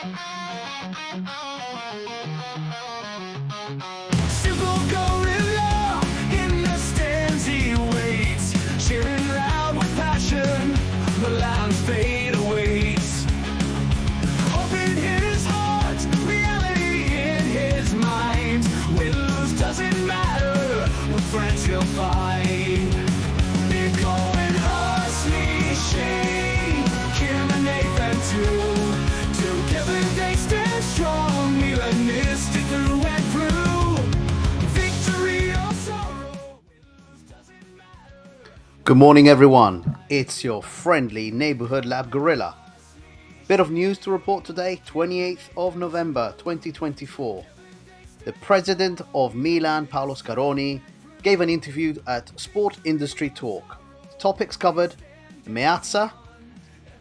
Simple gorilla in the stands he waits, cheering loud with passion. Milan's fate awaits. Hope in his heart, reality in his mind. Win lose doesn't matter, with friends he'll find. Nico and Husney, Shane, Kim and Nathan too. Together they stand strong, Milan missed it through and through. Victory or sorrow, win lose doesn't matter. Good morning, everyone. It's your friendly neighborhood lab gorilla. Bit of news to report today, 28th of November 2024. The president of Milan, Paolo Scaroni, gave an interview at Sport Industry Talk. Topics covered: Meazza,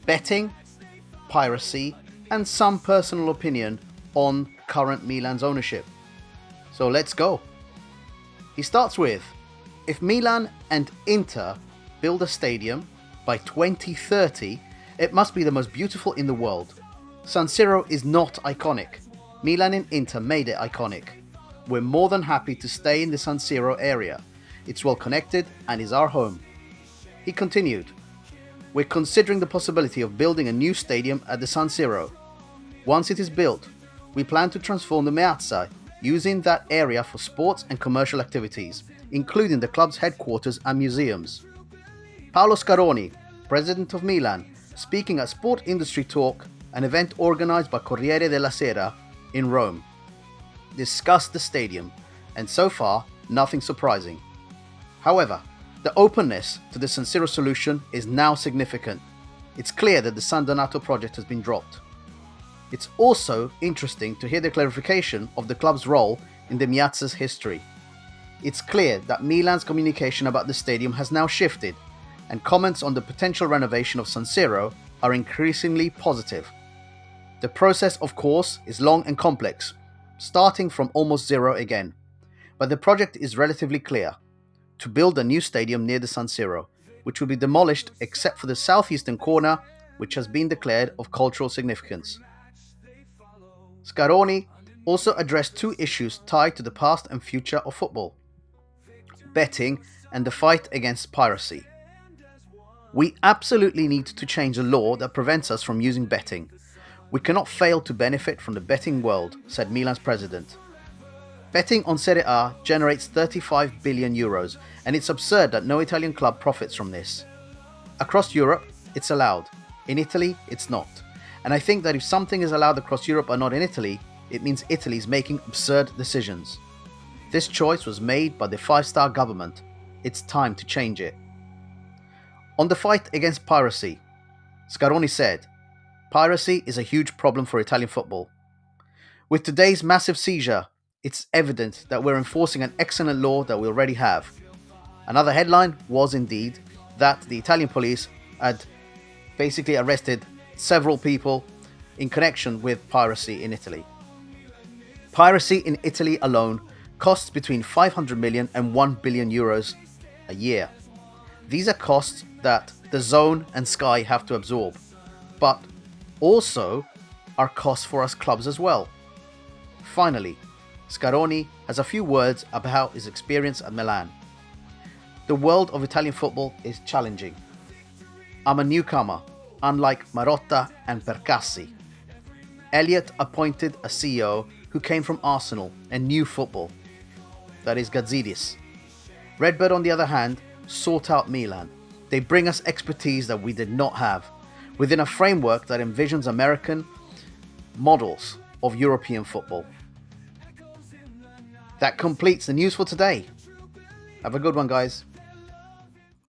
betting, piracy, and some personal opinion on current Milan's ownership. So let's go. He starts with, if Milan and Inter build a stadium by 2030, it must be the most beautiful in the world. San Siro is not iconic. Milan and Inter made it iconic. We're more than happy to stay in the San Siro area. It's well connected and is our home. He continued, we're considering the possibility of building a new stadium at the San Siro. Once it is built, we plan to transform the Meazza, using that area for sports and commercial activities, including the club's headquarters and museums. Paolo Scaroni, president of Milan, speaking at Sport Industry Talk, an event organized by Corriere della Sera in Rome, discussed the stadium, and so far, nothing surprising. However, the openness to the San Siro solution is now significant. It's clear that the San Donato project has been dropped. It's also interesting to hear the clarification of the club's role in the Meazza's history. It's clear that Milan's communication about the stadium has now shifted, and comments on the potential renovation of San Siro are increasingly positive. The process, of course, is long and complex, starting from almost zero again. But the project is relatively clear: to build a new stadium near the San Siro, which will be demolished except for the southeastern corner, which has been declared of cultural significance. Scaroni also addressed two issues tied to the past and future of football: betting and the fight against piracy. We absolutely need to change the law that prevents us from using betting. We cannot fail to benefit from the betting world, said Milan's president. Betting on Serie A generates 35 billion euros, and it's absurd that no Italian club profits from this. Across Europe, it's allowed. In Italy, it's not. And I think that if something is allowed across Europe but not in Italy, it means Italy is making absurd decisions. This choice was made by the five-star government. It's time to change it. On the fight against piracy, Scaroni said, piracy is a huge problem for Italian football. With today's massive seizure, it's evident that we're enforcing an excellent law that we already have. Another headline was indeed that the Italian police had basically arrested several people in connection with piracy in Italy. Piracy in Italy alone costs between 500 million and 1 billion euros a year. These are costs that the Zone and Sky have to absorb, but also are costs for us clubs as well. Finally, Scaroni has a few words about his experience at Milan. The world of Italian football is challenging. I'm a newcomer, unlike Marotta and Percassi. Elliott appointed a CEO who came from Arsenal and knew football. That is Gazidis. Redbird, on the other hand, sought out Milan. They bring us expertise that we did not have, within a framework that envisions American models of European football. That completes the news for today. Have a good one, guys.